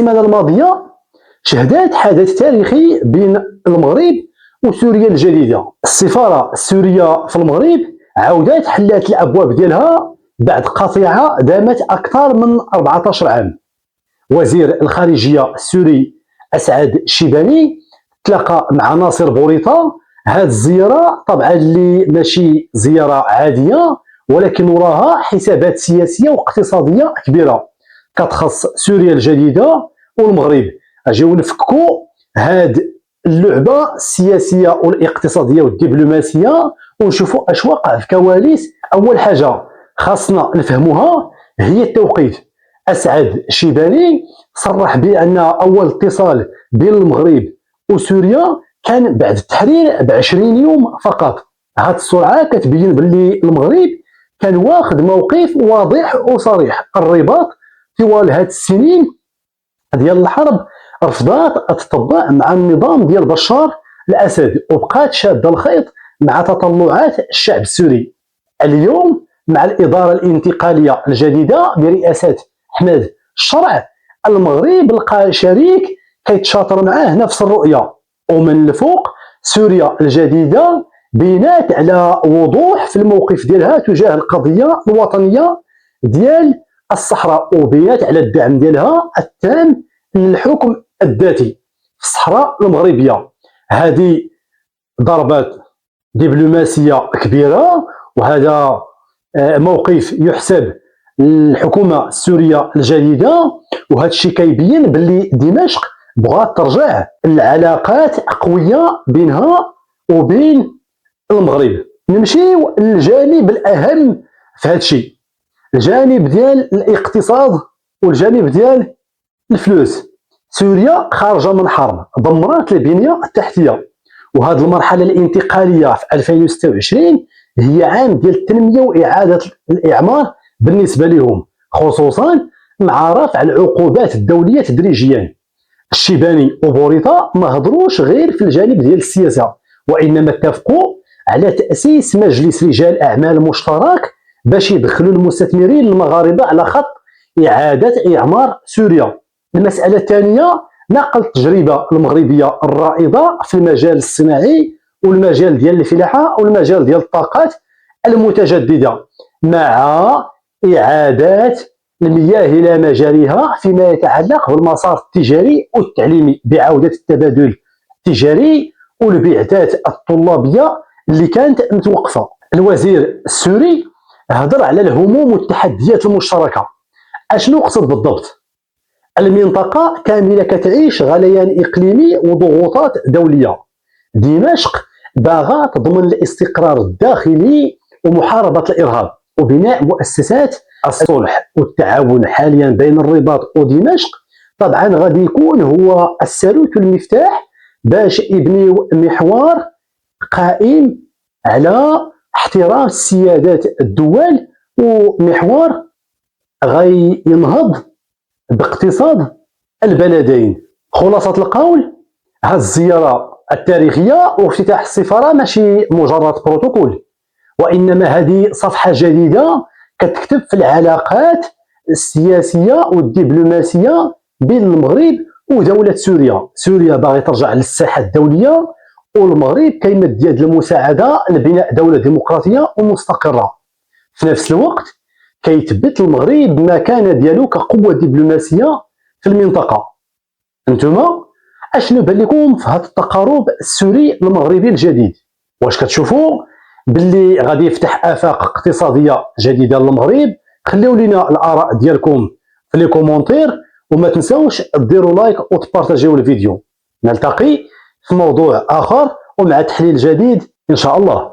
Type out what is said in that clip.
السيمانة الماضية شهدت حدث تاريخي بين المغرب وسوريا الجديدة. السفارة السورية في المغرب عاودت حلات الأبواب ديالها بعد قطيعة دامت أكثر من 14 عام. وزير الخارجية السوري أسعد شيباني تلاقى مع ناصر بوريطة. هذه الزيارة طبعا اللي ماشي زيارة عادية، ولكن وراها حسابات سياسية واقتصادية كبيرة كتخص سوريا الجديدة والمغرب. اجيو نفكو هاد اللعبة السياسية والاقتصادية والدبلوماسية ونشوفوا اش وقع في كواليس. أول حاجة خاصنا نفهموها هي التوقيت. أسعد شيباني صرح بأن أول اتصال بين المغرب وسوريا كان بعد التحرير ب20 يوم فقط. هاد السرعة كتبين باللي المغرب كان واخد موقف واضح وصريح. الرباط طوال هاد السنين ديال الحرب رفضات تطبع مع النظام ديال بشار الأسد وبقات شادة الخيط مع تطلعات الشعب السوري. اليوم مع الإدارة الانتقالية الجديدة برئاسة أحمد الشرع، المغرب لقى شريك كيتشاطر معاه نفس الرؤية، ومن الفوق سوريا الجديدة بينات على وضوح في الموقف ديالها تجاه القضية الوطنية ديال الصحراء، وبينات على الدعم ديالها التام للحكم الذاتي في الصحراء المغربية. هذه ضربات دبلوماسية كبيرة، وهذا موقف يحسب للحكومة السورية الجديدة، وهذا الشيء كيبين باللي دمشق بغات ترجع العلاقات قوية بينها وبين المغرب. نمشيو للجانب الأهم في هذا الشيء، الجانب ديال الاقتصاد والجانب ديال الفلوس. سوريا خارجة من حرب دمرت البنية التحتية، وهذه المرحلة الانتقالية في 2026 هي عام ديال التنمية وإعادة الإعمار بالنسبة لهم، خصوصا مع رفع العقوبات الدولية تدريجيا. الشيباني وبوريطة ما هضروش غير في الجانب ديال السياسة، وإنما اتفقوا على تأسيس مجلس رجال أعمال مشترك باش يدخلوا المستثمرين المغاربة على خط إعادة إعمار سوريا. المسألة الثانية نقل التجربة المغربية الرائدة في المجال الصناعي والمجال ديال الفلاحة والمجال ديال الطاقات المتجددة، مع إعادة المياه إلى مجاريها فيما يتعلق بالمسار التجاري والتعليمي بعودة التبادل التجاري والبعثات الطلابية اللي كانت متوقفة. الوزير السوري هضر على الهموم والتحديات المشتركة. أشنو قصد بالضبط؟ المنطقة كاملة كتعيش غليان إقليمي وضغوطات دولية. دمشق باغا تضمن الاستقرار الداخلي ومحاربة الإرهاب وبناء مؤسسات الصلح والتعاون حاليا بين الرباط ودمشق. طبعا غادي يكون هو السلوك المفتاح باش يبنيو محور قائم على احترام سيادات الدول، ومحور غادي ينهض باقتصاد البلدين. خلاصة القول، هذه الزيارة التاريخية وافتتاح السفارة ماشي مجرد بروتوكول، وإنما هذه صفحة جديدة كتكتب في العلاقات السياسية والدبلوماسية بين المغرب ودولة سوريا. سوريا باغي ترجع للساحة الدولية، والمغرب كيمد يد المساعدة لبناء دولة ديمقراطية ومستقرة. في نفس الوقت كيثبت المغرب مكانة ديالو كقوة دبلوماسية في المنطقة. انتما اشنو بان لكم في هذا التقارب السوري المغربي الجديد؟ واش كتشوفوا باللي غادي يفتح آفاق اقتصادية جديدة للمغرب؟ خليو لينا الآراء ديالكم في لي كومونتير، وما تنساوش ديروا لايك وتبارطاجيو الفيديو. نلتقي في موضوع آخر ومع تحليل جديد إن شاء الله.